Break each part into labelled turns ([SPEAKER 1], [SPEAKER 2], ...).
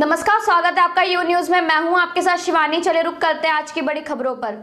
[SPEAKER 1] नमस्कार, स्वागत है आपका यू न्यूज में। मैं हूं आपके साथ शिवानी। चले रुक करते हैं आज की बड़ी खबरों पर।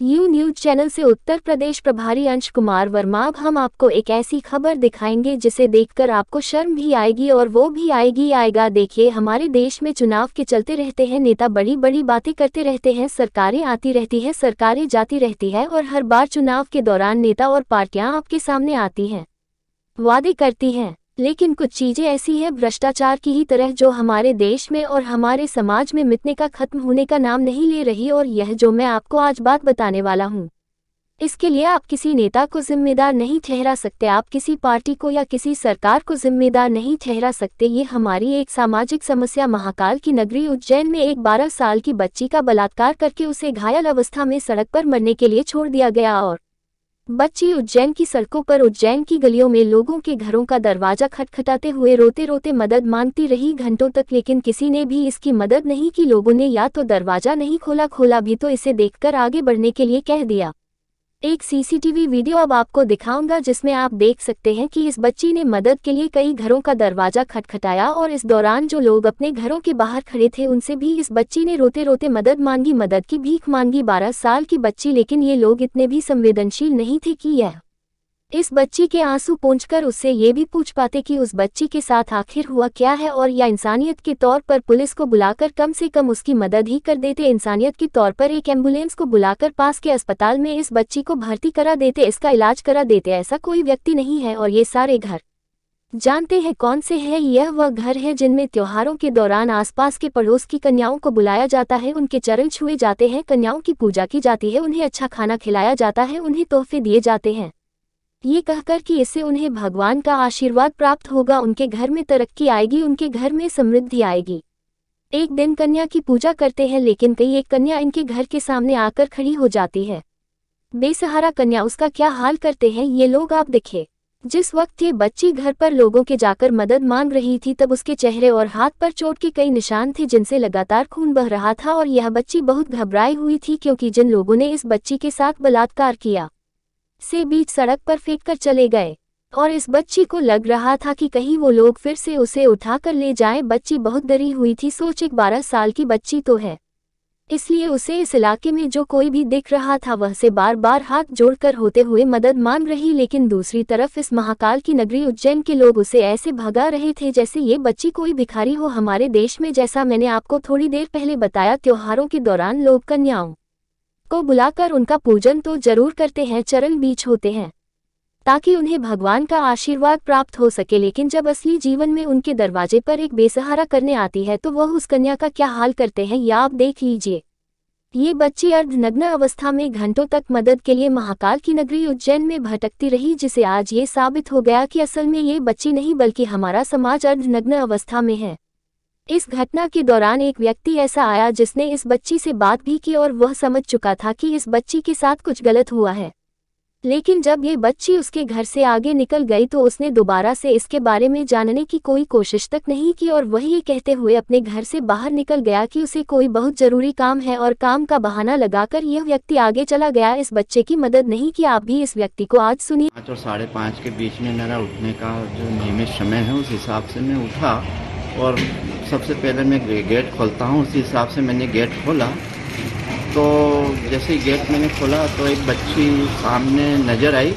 [SPEAKER 2] यू न्यूज चैनल से उत्तर प्रदेश प्रभारी अंश कुमार वर्मा। अब हम आपको एक ऐसी खबर दिखाएंगे जिसे देखकर आपको शर्म भी आएगी और वो भी आएगा। देखिए, हमारे देश में चुनाव के चलते रहते हैं नेता, बड़ी बड़ी बातें करते रहते हैं, सरकारें आती रहती है, सरकारें जाती रहती है और हर बार चुनाव के दौरान नेता और पार्टियां आपके सामने आती हैं, वादे करती हैं, लेकिन कुछ चीजें ऐसी हैं भ्रष्टाचार की ही तरह जो हमारे देश में और हमारे समाज में मिटने का, खत्म होने का नाम नहीं ले रही। और यह जो मैं आपको आज बात बताने वाला हूँ, इसके लिए आप किसी नेता को जिम्मेदार नहीं ठहरा सकते, आप किसी पार्टी को या किसी सरकार को जिम्मेदार नहीं ठहरा सकते। ये हमारी एक सामाजिक समस्या। महाकाल की नगरी उज्जैन में एक 12 साल की बच्ची का बलात्कार करके उसे घायल अवस्था में सड़क पर मरने के लिए छोड़ दिया गया और बच्ची उज्जैन की सड़कों पर, उज्जैन की गलियों में लोगों के घरों का दरवाजा खटखटाते हुए रोते रोते मदद मांगती रही घंटों तक, लेकिन किसी ने भी इसकी मदद नहीं की। लोगों ने या तो दरवाजा नहीं खोला भी तो इसे देखकर आगे बढ़ने के लिए कह दिया। एक सीसीटीवी वीडियो अब आपको दिखाऊंगा जिसमें आप देख सकते हैं कि इस बच्ची ने मदद के लिए कई घरों का दरवाजा खटखटाया और इस दौरान जो लोग अपने घरों के बाहर खड़े थे उनसे भी इस बच्ची ने रोते रोते मदद मांगी, मदद की भीख मांगी। 12 साल की बच्ची, लेकिन ये लोग इतने भी संवेदनशील नहीं थे कि यह इस बच्ची के आंसू पोंछकर उससे ये भी पूछ पाते कि उस बच्ची के साथ आखिर हुआ क्या है, और या इंसानियत के तौर पर पुलिस को बुलाकर कम से कम उसकी मदद ही कर देते। इंसानियत के तौर पर एक एम्बुलेंस को बुलाकर पास के अस्पताल में इस बच्ची को भर्ती करा देते, इसका इलाज करा देते। ऐसा कोई व्यक्ति नहीं है और ये सारे घर जानते हैं कौन से हैं। यह वह घर है जिनमें त्योहारों के दौरान आसपास के पड़ोस की कन्याओं को बुलाया जाता है, उनके चरण छुए जाते हैं, कन्याओं की पूजा की जाती है, उन्हें अच्छा खाना खिलाया जाता है, उन्हें तोहफे दिए जाते हैं, ये कहकर कि इससे उन्हें भगवान का आशीर्वाद प्राप्त होगा, उनके घर में तरक्की आएगी, उनके घर में समृद्धि आएगी। एक दिन कन्या की पूजा करते हैं, लेकिन कई एक कन्या इनके घर के सामने आकर खड़ी हो जाती है, बेसहारा कन्या। उसका क्या हाल करते हैं ये लोग आप देखें। जिस वक्त ये बच्ची घर पर लोगों के जाकर मदद मांग रही थी तब उसके चेहरे और हाथ पर चोट के कई निशान थे जिनसे लगातार खून बह रहा था और यह बच्ची बहुत घबराई हुई थी क्योंकि जिन लोगों ने इस बच्ची के साथ बलात्कार किया से बीच सड़क पर फेंककर चले गए और इस बच्ची को लग रहा था कि कहीं वो लोग फिर से उसे उठाकर ले जाएं। बच्ची बहुत डरी हुई थी। सोच, एक 12 साल की बच्ची तो है, इसलिए उसे इस इलाके में जो कोई भी दिख रहा था वह से बार बार हाथ जोड़कर होते हुए मदद मांग रही, लेकिन दूसरी तरफ इस महाकाल की नगरी उज्जैन के लोग उसे ऐसे भगा रहे थे जैसे ये बच्ची कोई भिखारी हो। हमारे देश में, जैसा मैंने आपको थोड़ी देर पहले बताया, त्योहारों के दौरान लोग कन्याओं को बुलाकर उनका पूजन तो जरूर करते हैं, चरण बीच होते हैं ताकि उन्हें भगवान का आशीर्वाद प्राप्त हो सके, लेकिन जब असली जीवन में उनके दरवाजे पर एक बेसहारा करने आती है तो वह उस कन्या का क्या हाल करते हैं या आप देख लीजिए। ये बच्ची अर्धनग्न अवस्था में घंटों तक मदद के लिए महाकाल की नगरी उज्जैन में भटकती रही, जिसे आज ये साबित हो गया कि असल में ये बच्ची नहीं बल्कि हमारा समाज अर्धनग्न अवस्था में है। इस घटना के दौरान एक व्यक्ति ऐसा आया जिसने इस बच्ची से बात भी की और वह समझ चुका था कि इस बच्ची के साथ कुछ गलत हुआ है, लेकिन जब ये बच्ची उसके घर से आगे निकल गई तो उसने दोबारा से इसके बारे में जानने की कोई कोशिश तक नहीं की और वह ये कहते हुए अपने घर से बाहर निकल गया कि उसे कोई बहुत जरूरी काम है और काम का बहाना लगाकर यह व्यक्ति आगे चला गया। इस बच्चे की मदद नहीं की। आप भी इस व्यक्ति को आज सुनिए।
[SPEAKER 3] 5 और 5:30 के बीच में मेरा उठने का जो नियमित समय है उस हिसाब से मैं उठा और सबसे पहले मैं गेट खोलता हूँ, उसी हिसाब से मैंने गेट खोला। तो जैसे ही गेट मैंने खोला तो एक बच्ची सामने नज़र आई,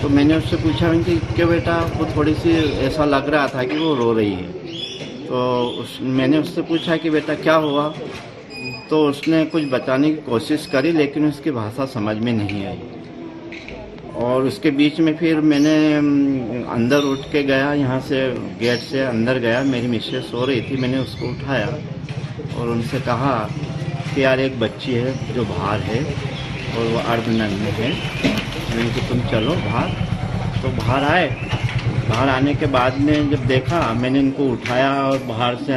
[SPEAKER 3] तो मैंने उससे पूछा कि क्यों बेटा, वो थोड़ी सी ऐसा लग रहा था कि वो रो रही है। तो मैंने उससे पूछा कि बेटा क्या हुआ, तो उसने कुछ बताने की कोशिश करी लेकिन उसकी भाषा समझ में नहीं आई। और उसके बीच में फिर मैंने अंदर उठ के गया, यहाँ से गेट से अंदर गया, मेरी मिसेस सो रही थी, मैंने उसको उठाया और उनसे कहा कि यार एक बच्ची है जो बाहर है और वो अर्धनग्न है, मैंने कि तुम चलो बाहर। तो बाहर आए। बाहर आने के बाद में जब देखा, मैंने इनको उठाया और बाहर से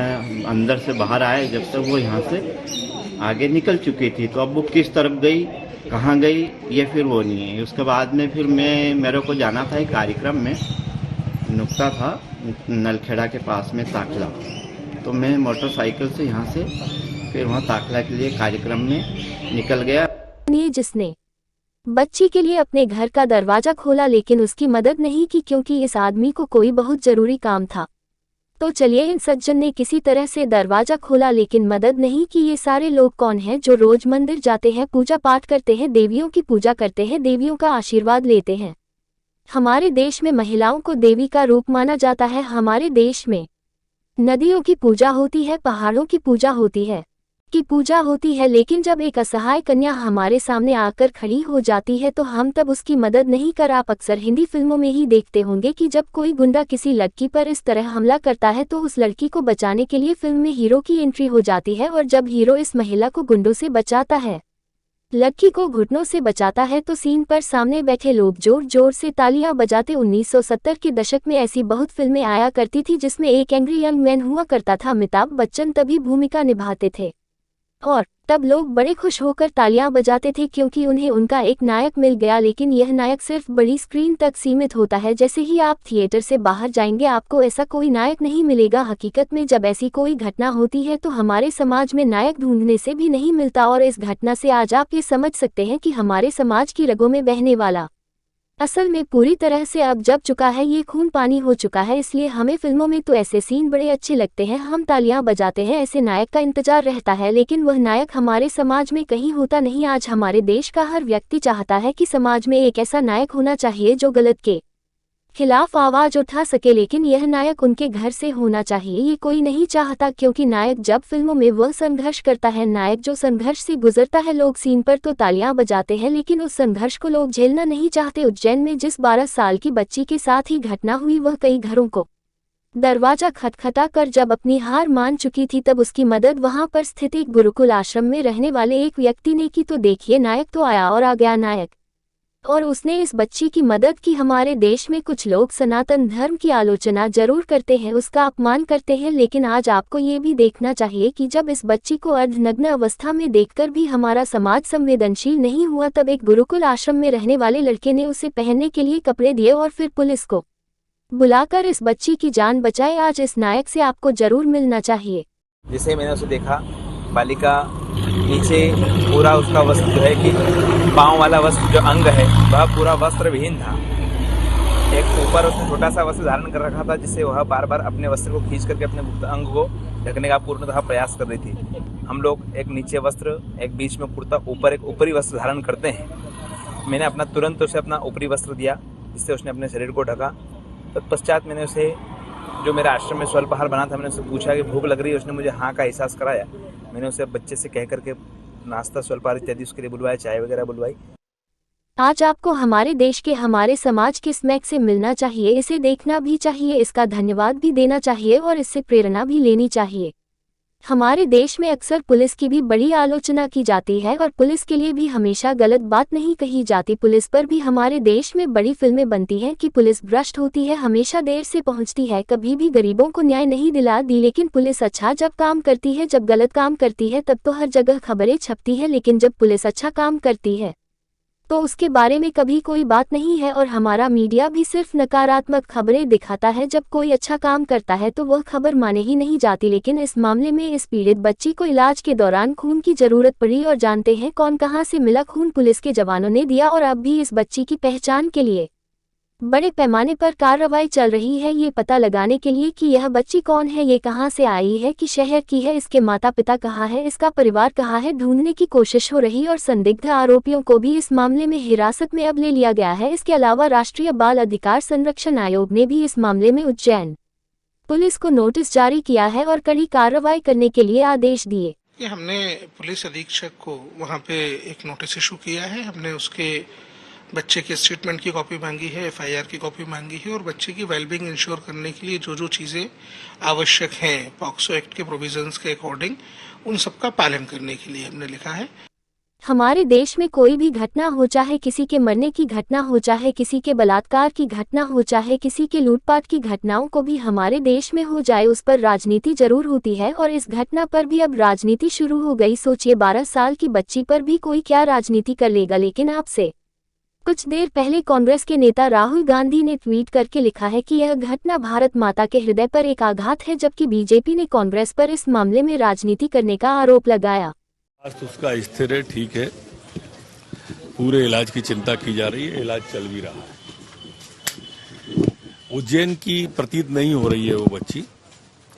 [SPEAKER 3] अंदर से बाहर आए, जब तक वो यहाँ से आगे निकल चुकी थी। तो अब वो किस तरफ गई, कहाँ गई, ये फिर वो नहीं है। उसके बाद में फिर मेरे को जाना था एक कार्यक्रम में, नुक्ता था नलखेड़ा के पास में ताकला, तो मैं मोटरसाइकिल से यहाँ से फिर वहाँ ताकला के लिए कार्यक्रम में निकल गया।
[SPEAKER 2] जिसने बच्ची के लिए अपने घर का दरवाजा खोला लेकिन उसकी मदद नहीं की क्योंकि इस आदमी को कोई बहुत जरूरी काम था। तो चलिए इन सज्जन ने किसी तरह से दरवाजा खोला लेकिन मदद नहीं की। ये सारे लोग कौन हैं जो रोज मंदिर जाते हैं, पूजा पाठ करते हैं, देवियों की पूजा करते हैं, देवियों का आशीर्वाद लेते हैं। हमारे देश में महिलाओं को देवी का रूप माना जाता है। हमारे देश में नदियों की पूजा होती है, पहाड़ों की पूजा होती है, लेकिन जब एक असहाय कन्या हमारे सामने आकर खड़ी हो जाती है तो हम तब उसकी मदद नहीं कर। आप अक्सर हिंदी फिल्मों में ही देखते होंगे कि जब कोई गुंडा किसी लड़की पर इस तरह हमला करता है तो उस लड़की को बचाने के लिए फिल्म में हीरो की एंट्री हो जाती है, और जब हीरो इस महिला को गुंडों से बचाता है, लड़की को घुटनों से बचाता है, तो सीन पर सामने बैठे लोग जोर जोर से तालियां बजाते। 1970 के दशक में ऐसी बहुत फिल्में आया करती थी जिसमें एक एंग्री यंग मैन हुआ करता था। अमिताभ बच्चन तभी भूमिका निभाते थे और तब लोग बड़े खुश होकर तालियां बजाते थे क्योंकि उन्हें उनका एक नायक मिल गया। लेकिन यह नायक सिर्फ बड़ी स्क्रीन तक सीमित होता है। जैसे ही आप थिएटर से बाहर जाएंगे आपको ऐसा कोई नायक नहीं मिलेगा। हकीकत में जब ऐसी कोई घटना होती है तो हमारे समाज में नायक ढूंढने से भी नहीं मिलता, और इस घटना से आज आप ये समझ सकते हैं कि हमारे समाज की रगों में बहने वाला असल में पूरी तरह से अब जब चुका है, ये खून पानी हो चुका है। इसलिए हमें फिल्मों में तो ऐसे सीन बड़े अच्छे लगते हैं, हम तालियां बजाते हैं, ऐसे नायक का इंतजार रहता है, लेकिन वह नायक हमारे समाज में कहीं होता नहीं। आज हमारे देश का हर व्यक्ति चाहता है कि समाज में एक ऐसा नायक होना चाहिए जो गलत के खिलाफ आवाज उठा सके, लेकिन यह नायक उनके घर से होना चाहिए। ये कोई नहीं चाहता, क्योंकि नायक जब फिल्मों में वह संघर्ष करता है, नायक जो संघर्ष से गुजरता है, लोग सीन पर तो तालियां बजाते हैं लेकिन उस संघर्ष को लोग झेलना नहीं चाहते। उज्जैन में जिस 12 साल की बच्ची के साथ ही घटना हुई, वह कई घरों को दरवाजा खटखटा कर जब अपनी हार मान चुकी थी तब उसकी मदद वहां पर स्थित एक गुरुकुल आश्रम में रहने वाले एक व्यक्ति ने की। तो देखिए, नायक तो आया और आ गया नायक, और उसने इस बच्ची की मदद की। हमारे देश में कुछ लोग सनातन धर्म की आलोचना जरूर करते हैं, उसका अपमान करते हैं, लेकिन आज आपको ये भी देखना चाहिए कि जब इस बच्ची को अर्धनग्न अवस्था में देखकर भी हमारा समाज संवेदनशील नहीं हुआ, तब एक गुरुकुल आश्रम में रहने वाले लड़के ने उसे पहनने के लिए कपड़े दिए और फिर पुलिस को बुलाकर इस बच्ची की जान बचाई। आज इस नायक से आपको जरूर मिलना चाहिए।
[SPEAKER 4] जिसे मैंने उसे देखा, बालिका नीचे पूरा उसका वस्त्र जो है कि पाँव वाला वस्त्र जो अंग है वह पूरा वस्त्र विहीन था। एक ऊपर उसने छोटा सा वस्त्र धारण कर रखा था जिससे वह बार बार अपने वस्त्र को खींच करके अपने अंग को ढकने का पूर्णतः प्रयास कर रही थी। हम लोग एक नीचे वस्त्र, एक बीच में कुर्ता, ऊपर एक ऊपरी वस्त्र धारण करते हैं। मैंने अपना तुरंत उसे अपना ऊपरी वस्त्र दिया जिससे उसने अपने शरीर को ढका। तत्पश्चात मैंने उसे, जो मेरे आश्रम में स्वल्पाहार बना था, मैंने उससे पूछा कि भूख लग रही है। उसने मुझे हाँ का एहसास कराया। मैंने उसे बच्चे से कह करके नाश्ता, स्वल्पाहार इत्यादि उसके लिए बुलवाया, चाय वगैरह बुलवाई।
[SPEAKER 2] आज आपको हमारे देश के, हमारे समाज के स्मैक से मिलना चाहिए, इसे देखना भी चाहिए, इसका धन्यवाद भी देना चाहिए और इससे प्रेरणा भी लेनी चाहिए। हमारे देश में अक्सर पुलिस की भी बड़ी आलोचना की जाती है और पुलिस के लिए भी हमेशा गलत बात नहीं कही जाती। पुलिस पर भी हमारे देश में बड़ी फिल्में बनती हैं कि पुलिस भ्रष्ट होती है, हमेशा देर से पहुंचती है, कभी भी गरीबों को न्याय नहीं दिला दी। लेकिन पुलिस अच्छा जब काम करती है, जब गलत काम करती है तब तो हर जगह खबरें छपती है, लेकिन जब पुलिस अच्छा काम करती है तो उसके बारे में कभी कोई बात नहीं है। और हमारा मीडिया भी सिर्फ नकारात्मक खबरें दिखाता है। जब कोई अच्छा काम करता है तो वह खबर माने ही नहीं जाती। लेकिन इस मामले में इस पीड़ित बच्ची को इलाज के दौरान खून की जरूरत पड़ी, और जानते हैं कौन कहां से मिला? खून पुलिस के जवानों ने दिया, और अब भी इस बच्ची की पहचान के लिए बड़े पैमाने पर कार्रवाई चल रही है, ये पता लगाने के लिए कि यह बच्ची कौन है, ये कहां से आई है, कि शहर की है, इसके माता पिता कहां है, इसका परिवार कहां है, ढूंढने की कोशिश हो रही। और संदिग्ध आरोपियों को भी इस मामले में हिरासत में अब ले लिया गया है। इसके अलावा राष्ट्रीय बाल अधिकार संरक्षण आयोग ने भी इस मामले में उज्जैन पुलिस को नोटिस जारी किया है और कड़ी कार्रवाई करने के लिए आदेश दिए।
[SPEAKER 5] हमने पुलिस अधीक्षक को वहाँ पे एक नोटिस इशू किया है। हमने उसके बच्चे के स्टेटमेंट की कॉपी मांगी है, एफआईआर की कॉपी मांगी है, और बच्चे की वेलबींग इंश्योर करने के लिए जो जो चीज़ें आवश्यक हैं पॉक्सो एक्ट के प्रोविजंस के अकॉर्डिंग, उन सबका पालन करने के लिए हमने लिखा है।
[SPEAKER 2] हमारे देश में कोई भी घटना हो, चाहे किसी के मरने की घटना हो, चाहे किसी के बलात्कार की घटना हो, चाहे किसी के लूटपाट की घटनाओं को भी हमारे देश में हो जाए, उस पर राजनीति जरूर होती है। और इस घटना पर भी अब राजनीति शुरू हो गई। सोचिए, 12 साल की बच्ची पर भी कोई क्या राजनीति कर लेगा। लेकिन आपसे कुछ देर पहले कांग्रेस के नेता राहुल गांधी ने ट्वीट करके लिखा है कि यह घटना भारत माता के हृदय पर एक आघात है, जबकि बीजेपी ने कांग्रेस पर इस मामले में राजनीति करने का आरोप लगाया।
[SPEAKER 6] तो उसका स्थिर है, ठीक है, पूरे इलाज की चिंता की जा रही है, इलाज चल भी रहा है। उज्जैन की प्रतीत नहीं हो रही है वो बच्ची,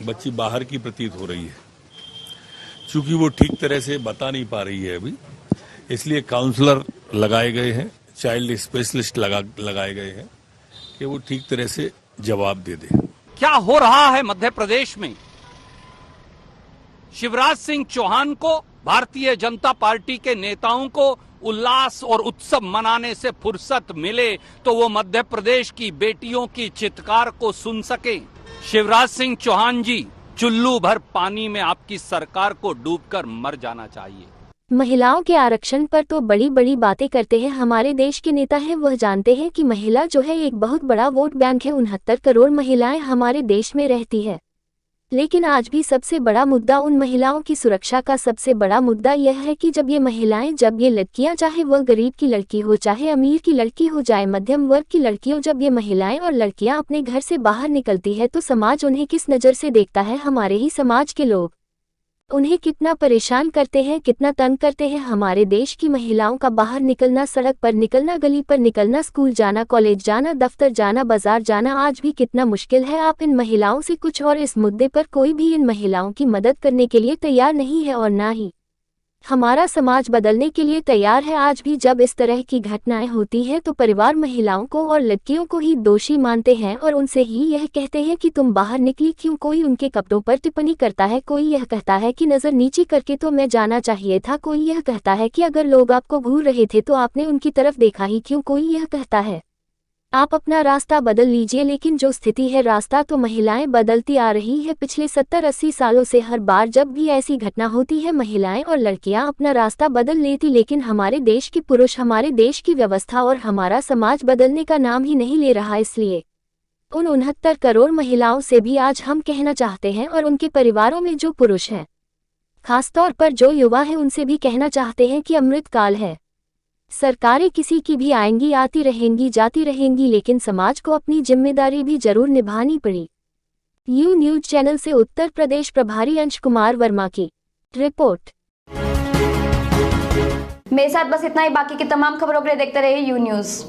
[SPEAKER 6] बच्ची बाहर की प्रतीत हो रही है। चूंकि वो ठीक तरह से बता नहीं पा रही है अभी, इसलिए काउंसलर लगाए गए हैं, चाइल्ड स्पेशलिस्ट लगाए गए हैं कि वो ठीक तरह से जवाब दे दे।
[SPEAKER 7] क्या हो रहा है मध्य प्रदेश में? शिवराज सिंह चौहान को, भारतीय जनता पार्टी के नेताओं को उल्लास और उत्सव मनाने से फुर्सत मिले तो वो मध्य प्रदेश की बेटियों की चित्कार को सुन सके। शिवराज सिंह चौहान जी, चुल्लू भर पानी में आपकी सरकार को डूबकर मर जाना चाहिए।
[SPEAKER 2] महिलाओं के आरक्षण पर तो बड़ी बड़ी बातें करते हैं हमारे देश के नेता हैं। वह जानते हैं कि महिला जो है एक बहुत बड़ा वोट बैंक है। 69 करोड़ महिलाएं हमारे देश में रहती है, लेकिन आज भी सबसे बड़ा मुद्दा उन महिलाओं की सुरक्षा का सबसे बड़ा मुद्दा यह है कि जब ये लड़कियां, चाहे वह गरीब की लड़की हो, चाहे अमीर की लड़की हो, चाहे मध्यम वर्ग की लड़की हो, जब ये महिलाएं और लड़कियां अपने घर से बाहर निकलती है तो समाज उन्हें किस नज़र से देखता है? हमारे ही समाज के लोग उन्हें कितना परेशान करते हैं, कितना तंग करते हैं। हमारे देश की महिलाओं का बाहर निकलना, सड़क पर निकलना, गली पर निकलना, स्कूल जाना, कॉलेज जाना, दफ्तर जाना, बाजार जाना आज भी कितना मुश्किल है। आप इन महिलाओं से कुछ और इस मुद्दे पर कोई भी इन महिलाओं की मदद करने के लिए तैयार नहीं है और ना ही हमारा समाज बदलने के लिए तैयार है। आज भी जब इस तरह की घटनाएं होती हैं तो परिवार महिलाओं को और लड़कियों को ही दोषी मानते हैं और उनसे ही यह कहते हैं कि तुम बाहर निकली क्यों। कोई उनके कपड़ों पर टिप्पणी करता है, कोई यह कहता है कि नज़र नीची करके तो मैं जाना चाहिए था, कोई यह कहता है कि अगर लोग आपको घूर रहे थे तो आपने उनकी तरफ देखा ही क्यों, कोई यह कहता है आप अपना रास्ता बदल लीजिए। लेकिन जो स्थिति है, रास्ता तो महिलाएं बदलती आ रही है। पिछले 70-80 सालों से हर बार जब भी ऐसी घटना होती है महिलाएं और लड़कियां अपना रास्ता बदल लेती, लेकिन हमारे देश के पुरुष, हमारे देश की व्यवस्था और हमारा समाज बदलने का नाम ही नहीं ले रहा। इसलिए उन 69 करोड़ महिलाओं से भी आज हम कहना चाहते हैं और उनके परिवारों में जो पुरुष हैं, खासतौर पर जो युवा है, उनसे भी कहना चाहते हैं कि अमृत काल है। सरकारें किसी की भी आएंगी, आती रहेंगी, जाती रहेंगी, लेकिन समाज को अपनी जिम्मेदारी भी जरूर निभानी पड़ी। यू न्यूज चैनल से उत्तर प्रदेश प्रभारी अंश कुमार वर्मा की रिपोर्ट।
[SPEAKER 1] मेरे साथ बस इतना ही। बाकी की तमाम खबरों के लिए देखते रहिए यू न्यूज।